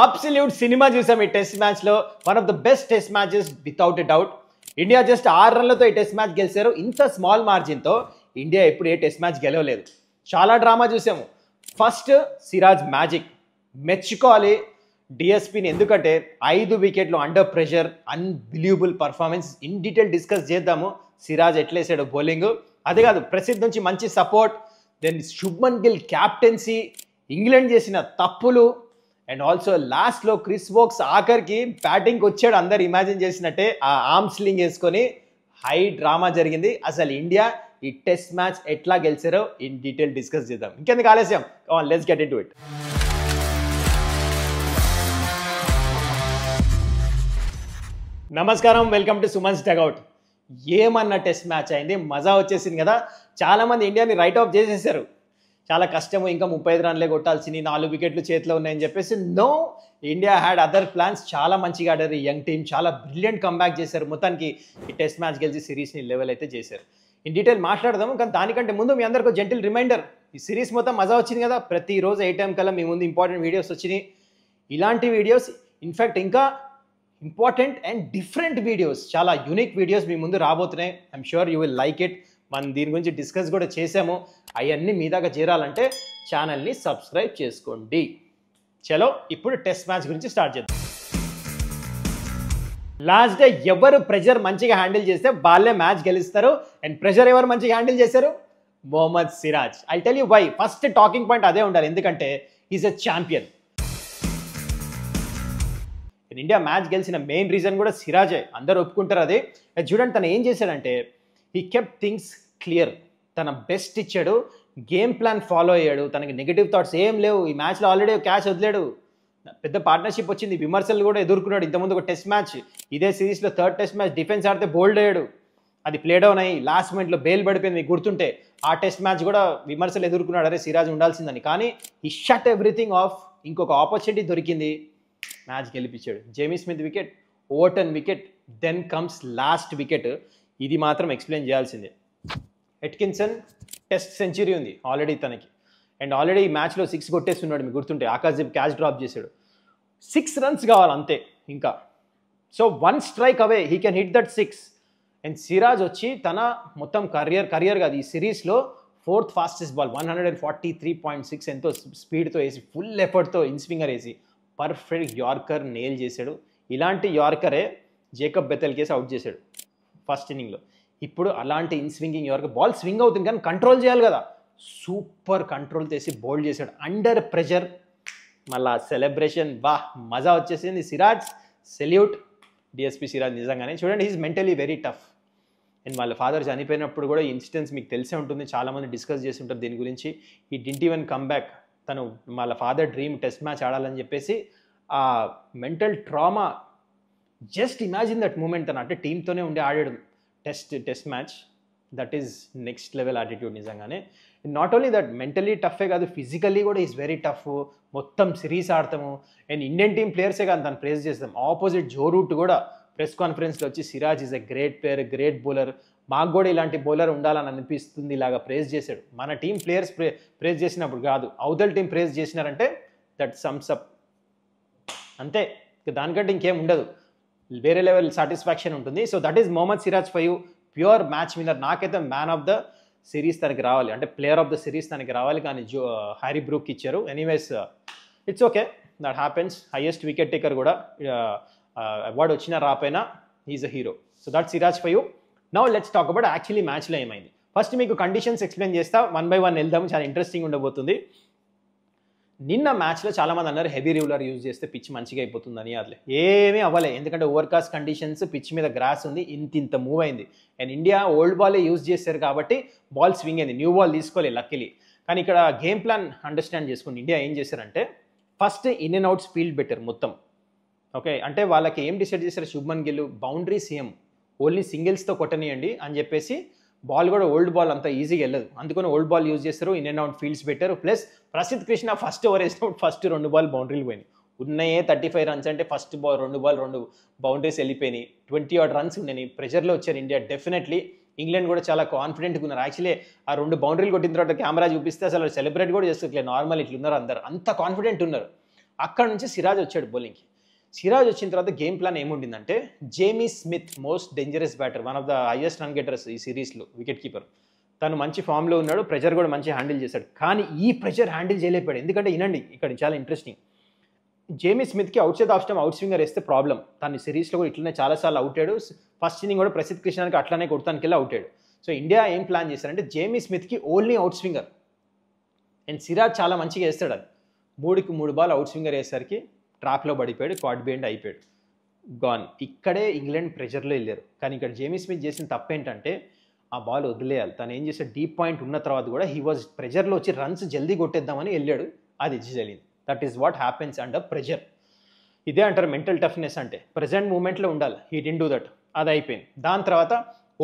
Absolute cinema చూసాం ఈ test మ్యాచ్లో. One of the best test matches without a doubt. India just 6 రన్లతో ఈ test match గెలిచారు. ఇంత స్మాల్ మార్జిన్తో ఇండియా ఎప్పుడు ఏ టెస్ట్ మ్యాచ్ గెలవలేదు. చాలా డ్రామా చూసాము. ఫస్ట్ సిరాజ్ మ్యాజిక్ మెచ్చుకోవాలి డిఎస్పీని, ఎందుకంటే 5 వికెట్లు under pressure, unbelievable performance. In detail discuss చేద్దాము సిరాజ్ ఎట్లేసాడు బౌలింగ్. అదే కాదు, ప్రసిద్ధ్ నుంచి మంచి support, then Shubman Gill captaincy, England చేసిన తప్పులు, అండ్ ఆల్సో లాస్ట్లో క్రిస్ వోక్స్ ఆఖరికి బ్యాటింగ్కి వచ్చాడు. అందరు ఇమాజిన్ చేసినట్టే ఆ ఆర్మ్ స్లింగ్ వేసుకొని హై డ్రామా జరిగింది. అసలు ఇండియా ఈ టెస్ట్ మ్యాచ్ ఎట్లా గెలిచారో ఇన్ డీటెయిల్ డిస్కస్ చేద్దాం. ఇంకెందుకు ఆలస్యం, లెట్స్ గెట్ ఇంటు ఇట్. నమస్కారం, వెల్కమ్ టు సుమన్స్ డగౌట్. ఏమన్నా టెస్ట్ మ్యాచ్ అయింది, మజా వచ్చేసింది కదా. చాలామంది ఇండియాని రైట్ ఆఫ్ చేసేసారు. చాలా కష్టము, ఇంకా 35 రన్లే కొట్టాల్సింది, 4 వికెట్లు చేతిలో ఉన్నాయని చెప్పేసి. No, India had other plans. చాలా మంచిగా ఆడారు ఈ యంగ్ టీం, చాలా బ్రిలియంట్ కంబ్యాక్ చేశారు. మొత్తానికి ఈ టెస్ట్ మ్యాచ్ గెలిచి సిరీస్ని లెవెల్ అయితే చేశారు. ఇన్ డీటెయిల్ మాట్లాడదాము, కానీ దానికంటే ముందు మీ అందరికీ జెంటిల్ రిమైండర్, ఈ సిరీస్ మొత్తం మజా వచ్చింది కదా. ప్రతిరోజు 8 టైం కల్లా మీ ముందు ఇంపార్టెంట్ వీడియోస్ వచ్చినాయి. ఇలాంటి వీడియోస్, ఇన్ఫ్యాక్ట్ ఇంకా ఇంపార్టెంట్ అండ్ డిఫరెంట్ వీడియోస్, చాలా యూనిక్ వీడియోస్ మీ ముందు రాబోతున్నాయి. I'm sure you will like it. మనం దీని గురించి డిస్కస్ కూడా చేసాము. అవన్నీ మీ దాకా చేరాలంటే ఛానల్ని సబ్స్క్రైబ్ చేసుకోండి. చలో ఇప్పుడు టెస్ట్ మ్యాచ్ గురించి స్టార్ట్ చేద్దాం. లాస్ట్ డే ఎవరు ప్రెషర్ మంచిగా హ్యాండిల్ చేస్తే వాళ్ళే మ్యాచ్ గెలుస్తారు. అండ్ ప్రెషర్ ఎవరు మంచిగా హ్యాండిల్ చేశారు? Mohammed Siraj. I tell you why. First talking point అదే ఉండాలి, ఎందుకంటే is a champion. India match గెలిచిన మెయిన్ రీజన్ కూడా సిరాజే, అందరూ ఒప్పుకుంటారు అది. చూడండి తను ఏం చేశాడంటే, హీ కెప్ట్ థింగ్స్ క్లియర్. తన బెస్ట్ ఇచ్చాడు, గేమ్ ప్లాన్ ఫాలో అయ్యాడు. తనకి నెగిటివ్ థాట్స్ ఏం లేవు. ఈ మ్యాచ్లో ఆల్రెడీ క్యాచ్ వదిలేడు, పెద్ద పార్ట్నర్షిప్ వచ్చింది, విమర్శలు కూడా ఎదుర్కొన్నాడు. ఇంతకుముందు ఒక టెస్ట్ మ్యాచ్, ఇదే సిరీస్లో థర్డ్ టెస్ట్ మ్యాచ్ డిఫెన్స్ ఆడితే బోల్డ్ అయ్యాడు. అది ప్లే డౌన్ అయ్యి లాస్ట్ మినిట్లో బెయిల్ పడిపోయింది, మీకు గుర్తుంటే. ఆ టెస్ట్ మ్యాచ్ కూడా విమర్శలు ఎదుర్కొన్నాడు, అరే సిరాజ్ ఉండాల్సిందని. కానీ ఈ షట్ ఎవ్రీథింగ్ ఆఫ్. ఇంకొక ఆపర్చునిటీ దొరికింది, మ్యాచ్ గెలిపించాడు. Jamie Smith wicket, Overton wicket, then comes last wicket. ఇది మాత్రం ఎక్స్ప్లెయిన్ చేయాల్సిందే. ఎట్కిన్సన్ టెస్ట్ సెంచరీ ఉంది ఆల్రెడీ తనకి, అండ్ ఆల్రెడీ ఈ మ్యాచ్లో 6 కొట్టేస్తున్నాడు, మీకు గుర్తుంటే. ఆకాశదీప్ క్యాచ్ డ్రాప్ చేశాడు. 6 రన్స్ కావాలి అంతే ఇంకా. So 1 strike away he can hit that 6. And Siraj వచ్చి తన మొత్తం కరియర్ కాదు, ఈ సిరీస్లో 4th ఫాస్టెస్ట్ బాల్, 143.6 ఎంతో స్పీడ్తో వేసి, ఫుల్ ఎఫర్ట్తో ఇన్స్వింగర్ వేసి పర్ఫెక్ట్ యార్కర్ నేల్ చేశాడు. ఇలాంటి యార్కరే జేకబ్ బెతెల్ కేసి అవుట్ చేశాడు ఫస్ట్ ఇన్నింగ్లో. ఇప్పుడు అలాంటి ఇన్స్వింగింగ్ యార్కర్, బాల్ స్వింగ్ అవుతుంది కానీ కంట్రోల్ చేయాలి కదా, సూపర్ కంట్రోల్ చేసి బౌల్డ్ చేశాడు అండర్ ప్రెషర్. మళ్ళా సెలబ్రేషన్, వాహ్ మజా వచ్చేసింది. సిరాజ్ సెల్యూట్, డిఎస్పీ సిరాజ్ నిజంగానే. చూడండి, he's mentally very tough. And వాళ్ళ ఫాదర్ చనిపోయినప్పుడు కూడా ఇన్సిడెంట్స్ మీకు తెలిసే ఉంటుంది, చాలామంది డిస్కస్ చేసి ఉంటారు దీని గురించి. He didn't even comeback. తను వాళ్ళ ఫాదర్ డ్రీమ్ టెస్ట్ మ్యాచ్ ఆడాలని చెప్పేసి ఆ mental trauma, just imagine that moment. తను అంటే టీంతోనే ఉండి ఆడాడు test match. That is next level attitude నిజంగానే. నాట్ ఓన్లీ దట్, మెంటలీ టఫే కాదు, ఫిజికల్లీ కూడా ఈజ్ వెరీ టఫ్. మొత్తం సిరీస్ ఆడతాము, అండ్ ఇండియన్ టీం ప్లేయర్సే కానీ తను ప్రేస్ చేస్తాం. ఆపోజిట్ జో రూట్ కూడా ప్రెస్ కాన్ఫరెన్స్లో వచ్చి Siraj is a great player, great bowler, మాకు కూడా ఇలాంటి బౌలర్ ఉండాలని అనిపిస్తుంది ఇలాగా ప్రేస్ చేశాడు. మన టీం ప్లేయర్స్ ప్రేస్ చేసినప్పుడు కాదు, అవతల టీం ప్రేస్ చేసినారంటే దట్ సమ్స్ అప్ అంతే. దానికంటే ఇంకేం ఉండదు, వేరే లెవెల్ సాటిస్ఫాక్షన్ ఉంటుంది. So that is Mohammed Siraj for you, pure match winner. నాకైతే మ్యాన్ ఆఫ్ ద సిరీస్ తనకి రావాలి, అంటే ప్లేయర్ ఆఫ్ ద సిరీస్ తనకి రావాలి, కానీ హ్యారీ బ్రూక్ ఇచ్చారు. Anyways it's okay, that happens. Highest wicket taker కూడా అవార్డు వచ్చినా రాపోయినా is a hero. So that Siraj for you. Now let's talk about actually మ్యాచ్లో ఏమైంది. ఫస్ట్ మీకు కండిషన్స్ ఎక్స్ప్లెయిన్ చేస్తా, 1 by 1 వెళ్దాము, చాలా ఇంట్రెస్టింగ్ ఉండబోతుంది. నిన్న మ్యాచ్లో చాలామంది అన్నారు హెవీ రూలర్ యూజ్ చేస్తే పిచ్ మంచిగా అయిపోతుందని. అట్లే ఏమీ అవ్వలే, ఎందుకంటే ఓవర్కాస్ట్ కండిషన్స్, పిచ్ మీద గ్రాస్ ఉంది, ఇంత మూవ్ అయింది. అండ్ ఇండియా ఓల్డ్ బాలే యూజ్ చేశారు కాబట్టి బాల్ స్వింగ్ అయింది, న్యూ బాల్ తీసుకోలేదు లక్కీలీ. కానీ ఇక్కడ గేమ్ ప్లాన్ అండర్స్టాండ్ చేసుకోండి. ఇండియా ఏం చేశారంటే first in and outs field పెట్టారు మొత్తం. ఓకే, అంటే వాళ్ళకి ఏం డిసైడ్ చేశారు, శుభ్మన్ గిల్ బౌండరీస్ ఏం ఓన్లీ సింగిల్స్తో కొట్టనియండి అని చెప్పేసి. బాల్ కూడా ఓల్డ్ బాల్ అంత ఈజీగా వెళ్ళదు, అందుకని ఓల్డ్ బాల్ యూజ్ చేస్తారు, ఇన్ అండ్ అవుట్ ఫీల్డ్స్ పెట్టారు. Plus Prasidh Krishna first over వేసినప్పుడు ఫస్ట్ 2 బాల్ బౌండరీలు పోయినాయి. ఉన్నాయే 35 రన్స్ అంటే ఫస్ట్ బాల్ 2 బౌండరీస్ వెళ్ళిపోయినాయి. 20 odd రన్స్ ఉన్నాయి. ప్రెషర్లో వచ్చారు ఇండియా డెఫినెట్లీ. ఇంగ్లాండ్ కూడా చాలా కాన్ఫిడెంట్గా ఉన్నారు. యాక్చువల్లీ ఆ 2 బౌండరీలు కొట్టిన తర్వాత కెమెరా చూపిస్తే అసలు సెలబ్రేట్ కూడా చేసుకోవట్లేదు, నార్మల్ ఇట్లా ఉన్నారు అందరు, అంత కాన్ఫిడెంట్ ఉన్నారు. అక్కడ నుంచి సిరాజ్ వచ్చాడు బౌలింగ్కి. సిరాజ్ వచ్చిన తర్వాత గేమ్ ప్లాన్ ఏముండిందంటే, Jamie Smith most dangerous batter, one of the highest run getters ఈ సిరీస్లో, వికెట్ కీపర్. తను మంచి ఫామ్లో ఉన్నాడు, ప్రెజర్ కూడా మంచి హ్యాండిల్ చేశాడు. కానీ ఈ ప్రెజర్ హ్యాండిల్ చేయలేకపోయాడు. ఎందుకంటే వినండి, ఇక్కడ చాలా ఇంట్రెస్టింగ్. జేమీ స్మిత్కి outside off stump outswinger వేస్తే ప్రాబ్లం. తన సిరీస్లో కూడా ఇట్లనే చాలాసార్లు అవుతాడు. ఫస్ట్ ఇన్నింగ్ కూడా ప్రసిద్ధ్ కృష్ణానికి అట్లానే కొడతానికి వెళ్ళి అవుతాడు. సో ఇండియా ఏం ప్లాన్ చేశారంటే, జేమీ స్మిత్కి only outswinger and Siraj చాలా మంచిగా వేస్తాడు. అది 3కి 3 బాల్ అవుట్ స్వింగర్ వేసరికి ట్రాప్లో పడిపోయాడు, క్వాడ్ బీఎండ్ అయిపోయాడు, గాన్. ఇక్కడే ఇంగ్లాండ్ ప్రెజర్లో వెళ్ళారు. కానీ ఇక్కడ జేమీ స్మిత్ చేసిన తప్పేంటంటే, ఆ బాల్ వదిలేయాలి. తను ఏం చేశాడు, డీప్ పాయింట్ ఉన్న తర్వాత కూడా హీ వాజ్ ప్రెజర్లో వచ్చి రన్స్ జల్దీ కొట్టేద్దామని వెళ్ళాడు, అది జరిగింది. That is what happens under pressure. ఇదే అంటారు మెంటల్ టఫ్నెస్ అంటే, ప్రెజెంట్ మూమెంట్లో ఉండాలి. హీ డిడ్ డూ దట్, అది అయిపోయింది. దాని తర్వాత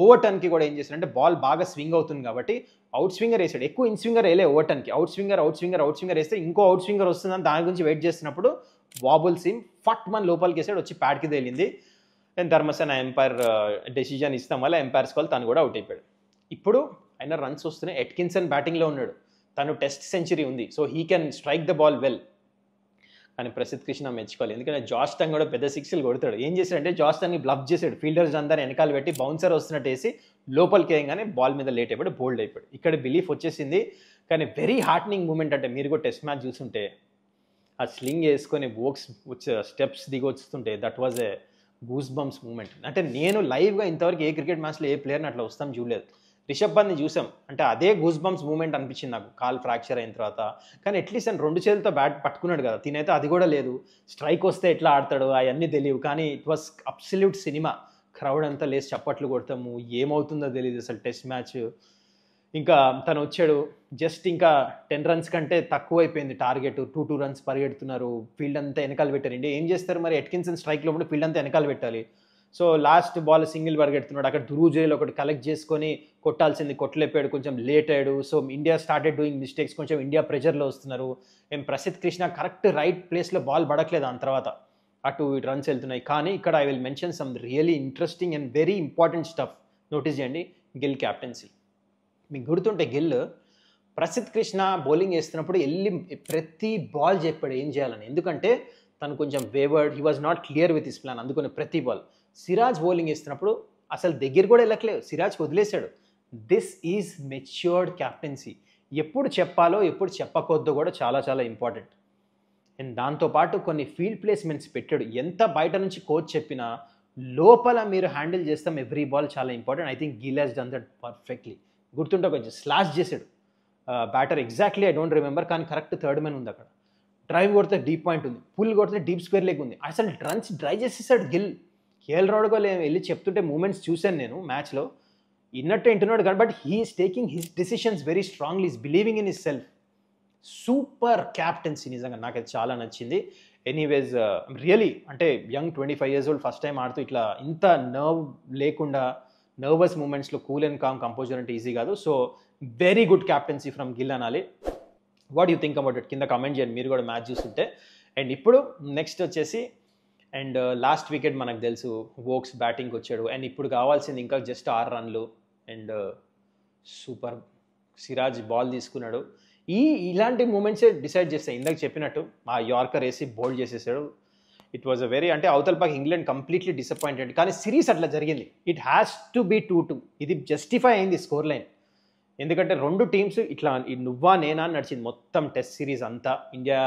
ఓవర్ టర్న్కి కూడా ఏం చేశాడంటే, బాల్ బాగా స్వింగ్ అవుతుంది కాబట్టి అవుట్ స్వింగర్ వేసాడు. ఎక్కువ ఇన్ స్వింగర్ వేయలే ఓవర్ టర్న్కి, అవుట్ స్వింగర్ వేస్తే ఇంకో అవుట్ స్వింగర్ వస్తుందని దాని గురించి వెయిట్ చేస్తున్నప్పుడు వాబుల్ సీమ్ ఫట్ మన లోపలికి వేసాడు, వచ్చి ప్యాడ్కి తేలింది. అండ్ ధర్మసేన ఎంపైర్ డెసిజన్ ఇస్తాం వల్ల ఎంపైర్స్ కాల్, తను కూడా అవుట్ అయిపోయాడు. ఇప్పుడు ఆయన రన్స్ వస్తున్నాయి. ఎట్కిన్సన్ బ్యాటింగ్లో ఉన్నాడు, తను టెస్ట్ సెంచరీ ఉంది, so he can strike the ball well. కానీ ప్రసిద్ధ్ కృష్ణ మెచ్చుకోవాలి, ఎందుకంటే జాస్ టంగ్ కూడా పెద్ద సిక్స్లు కొడతాడు. ఏం చేశాడంటే, జాస్ టంగ్ని బ్లఫ్ చేశాడు, ఫీల్డర్స్ అందరూ వెనకాల పెట్టి బౌన్సర్ వస్తున్నట్టు వేసి లోపలికి వేయగానే బాల్ మీద లేట్ అయిపోయాడు, బోల్డ్ అయిపోయాడు. ఇక్కడ బిలీఫ్ వచ్చేసింది. కానీ వెరీ హార్ట్నింగ్ మూమెంట్. అంటే మీరు కూడా టెస్ట్ మ్యాచ్ చూస్తుంటే, ఆ స్లింగ్ వేసుకొని వోక్స్ వచ్చే స్టెప్స్ దిగి వస్తుంటే, that was a goosebumps moment. అంటే నేను లైవ్గా ఇంతవరకు ఏ క్రికెట్ మ్యాచ్లో ఏ ప్లేయర్ని అట్లా వస్తాం చూడలేదు. రిషబ్ పంత్ని చూసాం, అంటే అదే గూస్ బంప్స్ మూమెంట్ అనిపించింది నాకు, కాల్ ఫ్రాక్చర్ అయిన తర్వాత. కానీ అట్లీస్ట్ ఆయన 2 చేతులతో బ్యాట్ పట్టుకున్నాడు కదా, తినైతే అది కూడా లేదు. స్ట్రైక్ వస్తే ఎట్లా ఆడతాడు అవన్నీ తెలియవు. కానీ it was absolute cinema. Crowd అంతా లేసి చప్పట్లు కొడతాము, ఏమవుతుందో తెలియదు అసలు టెస్ట్ మ్యాచ్. ఇంకా తను వచ్చాడు, జస్ట్ ఇంకా 10 runs కంటే తక్కువ అయిపోయింది టార్గెట్, 2 runs పరిగెడుతున్నారు, ఫీల్డ్ అంతా వెనకాల పెట్టారు. ఇండియా ఏం చేస్తారు మరి, ఎట్కిన్సన్ స్ట్రైక్లో కూడా ఫీల్డ్ అంతా వెనకాల పెట్టాలి. సో లాస్ట్ బాల్ సింగిల్ పరిగెడుతున్నాడు, అక్కడ ధృవజేల్ ఒకటి కలెక్ట్ చేసుకొని కొట్టాల్సింది, కొట్టలేపాడు, కొంచెం లేట్ అయ్యాడు. So India started doing mistakes, కొంచెం ఇండియా ప్రెజర్లో వస్తున్నారు. ఏం ప్రసిద్ధ్ కృష్ణ కరెక్ట్ రైట్ ప్లేస్లో బాల్ పడట్లేదు, దాని తర్వాత అటు ఇటు రన్స్ వెళ్తున్నాయి. కానీ ఇక్కడ I will mention some really interesting and very important stuff. Notice చేయండి, గిల్ క్యాప్టెన్సీ. మీకు గుర్తుంటే గిల్ ప్రసిద్ధ్ కృష్ణ బౌలింగ్ వేస్తున్నప్పుడు వెళ్ళి ప్రతి బాల్ చెప్పాడు ఏం చేయాలని, ఎందుకంటే తను కొంచెం wayward, he was not clear with his plan. అందుకని ప్రతి బాల్ సిరాజ్ బౌలింగ్ వేస్తున్నప్పుడు అసలు దగ్గర కూడా వెళ్ళట్లేదు, సిరాజ్కి వదిలేశాడు. This is matured captaincy. ఎప్పుడు చెప్పాలో ఎప్పుడు చెప్పకొద్దో కూడా చాలా చాలా ఇంపార్టెంట్. అండ్ దాంతోపాటు కొన్ని ఫీల్డ్ ప్లేస్మెంట్స్ పెట్టాడు. ఎంత బయట నుంచి కోచ్ చెప్పినా లోపల మీరు హ్యాండిల్ చేస్తాం ఎవ్రీ బాల్, చాలా important. I think Gill has done that perfectly. గుర్తుంటే కొంచెం స్లాష్ చేశాడు batter, exactly I don't remember, కానీ కరెక్ట్ థర్డ్ మ్యాన్ ఉంది అక్కడ. డ్రైవ్ కొడితే డీప్ పాయింట్ ఉంది, పుల్ కొడితే డీప్ స్క్వేర్ లెగ్ ఉంది. అసలు రన్స్ డ్రై చేసేసాడు గిల్. కేఎల్ రావుడ్గా వెళ్ళి చెప్తుంటే మూమెంట్స్ చూశాను నేను మ్యాచ్లో, ఇన్నట్టే వింటున్నాడు కానీ, but he is taking his decisions very strongly, is believing in his self. Super captaincy, నిజంగా నాకైతే చాలా నచ్చింది. ఎనీవేస్ రియలీ అంటే young 25 years old first time ఆడుతూ ఇట్లా ఇంత నర్వ్ లేకుండా నర్వస్ మూమెంట్స్లో కూల్ అండ్ కామ్ కంపోజర్ అంటే ఈజీ కాదు. So very good captaincy from Gill అనాలి. What you think about it కింద కమెంట్ చేయండి మీరు కూడా మ్యాచ్ చూస్తుంటే. అండ్ ఇప్పుడు నెక్స్ట్ వచ్చేసి, అండ్ లాస్ట్ వికెట్ మనకు తెలుసు వోక్స్ బ్యాటింగ్కి వచ్చాడు. అండ్ ఇప్పుడు కావాల్సింది ఇంకా just 6 runs. And super Siraj ball తీసుకున్నాడు. ఇలాంటి మూమెంట్సే డిసైడ్ చేస్తాయి. ఇందాక చెప్పినట్టు ఆ యార్కర్ వేసి బౌల్డ్ చేసేసాడు. ఇట్ వాజ్ అ వెరీ, అంటే అవతల పాక్ ఇంగ్లాండ్ కంప్లీట్లీ డిసప్పాయింటెడ్. కానీ సిరీస్ అట్లా జరిగింది. It has to be 2-2. ఇది జస్టిఫై అయింది స్కోర్ లైన్, ఎందుకంటే 2 teams ఇట్లా నువ్వా నేనా అని నడిచింది మొత్తం టెస్ట్ సిరీస్ అంతా. ఇండియా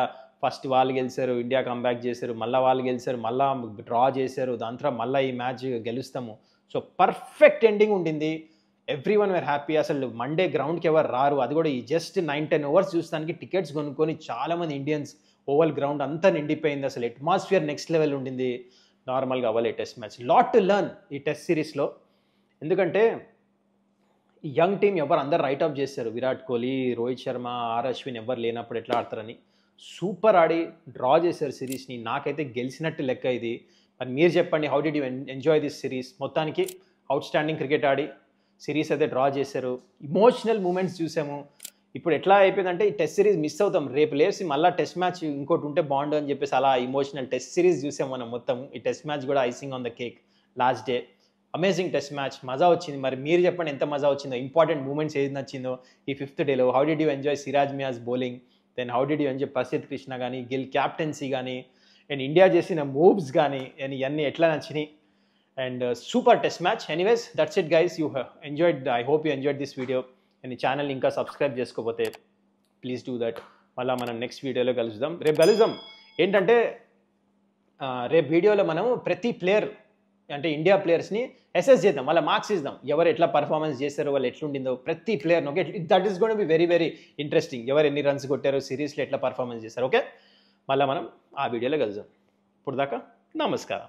ఫస్ట్ వాళ్ళు గెలిచారు, ఇండియా కంబ్యాక్ చేశారు, మళ్ళీ వాళ్ళు గెలిచారు, మళ్ళీ డ్రా చేశారు, దాని తర్వాత మళ్ళీ ఈ మ్యాచ్ గెలుస్తాము. సో పర్ఫెక్ట్ ఎండింగ్ ఉండింది. Every one wear happy. అసలు మండే గ్రౌండ్కి ఎవరు రారు, అది కూడా ఈ జస్ట్ 9-10 hours చూస్తానికి టికెట్స్ కొనుక్కొని చాలామంది ఇండియన్స్, ఓవల్ గ్రౌండ్ అంతా నిండిపోయింది. అసలు అట్మాస్ఫియర్ నెక్స్ట్ లెవెల్ ఉండింది. నార్మల్గా అవ్వాలి test match. Lot to learn ఈ టెస్ట్ సిరీస్లో, ఎందుకంటే యంగ్ టీం ఎవరు అందరు రైట్ ఆఫ్ చేశారు. విరాట్ కోహ్లీ, రోహిత్ శర్మ, ఆర్ అశ్విన్ ఎవరు లేనప్పుడు ఎట్లా ఆడతారని సూపర్ ఆడి డ్రా చేశారు సిరీస్ని. నాకైతే గెలిచినట్టు లెక్క ఇది. మరి మీరు చెప్పండి, how did you enjoy this series? మొత్తానికి అవుట్ స్టాండింగ్ క్రికెట్ ఆడి సిరీస్ అయితే డ్రా చేశారు. ఇమోషనల్ మూమెంట్స్ చూసాము. ఇప్పుడు ఎట్లా అయిపోయిందంటే ఈ టెస్ట్ సిరీస్ మిస్ అవుతాం. రేపు లేసి మళ్ళీ టెస్ట్ మ్యాచ్ ఇంకోటి ఉంటే బాగుండు అని చెప్పేసి అలా ఇమోషనల్ టెస్ట్ సిరీస్ చూసాం మనం మొత్తం. ఈ టెస్ట్ మ్యాచ్ కూడా icing on the cake last day. Amazing test match, మజా వచ్చింది. మరి మీరు చెప్పండి ఎంత మజా వచ్చిందో, ఇంపార్టెంట్ మూమెంట్స్ ఏది నచ్చిందో ఈ 5th day. How did you enjoy Siraj Miya's bowling? Then how did you అని చెప్పి ప్రసిద్ధ్ కృష్ణ కానీ, గిల్ క్యాప్టెన్సీ కానీ, అండ్ ఇండియా చేసిన మూవ్స్ కానీ, అండ్ ఇవన్నీ ఎట్లా నచ్చినాయి. And super test match. Anyways that's it guys, you enjoyed, I hope you enjoyed this video. And ఈ ఛానల్ ఇంకా సబ్స్క్రైబ్ చేసుకోకపోతే ప్లీజ్ డూ దట్. మళ్ళీ మనం నెక్స్ట్ వీడియోలో కలుద్దాం. రేపు కలుద్దాం. ఏంటంటే రేపు వీడియోలో మనం ప్రతి ప్లేయర్ అంటే ఇండియా ప్లేయర్స్ని అసెస్ చేద్దాం, వాళ్ళ మార్క్స్ ఇద్దాం, ఎవరు ఎట్లా పర్ఫార్మెన్స్ చేశారో, వాళ్ళు ఎట్లుండిందో ప్రతి ప్లేయర్ని. Okay, that is gonna be very very interesting. ఎవరు ఎన్ని రన్స్ కొట్టారో, సిరీస్లో ఎట్లా పర్ఫార్మెన్స్ చేశారు. ఓకే, మళ్ళీ మనం ఆ వీడియోలో కలుద్దాం. ఇప్పుడు దాకా నమస్కారం.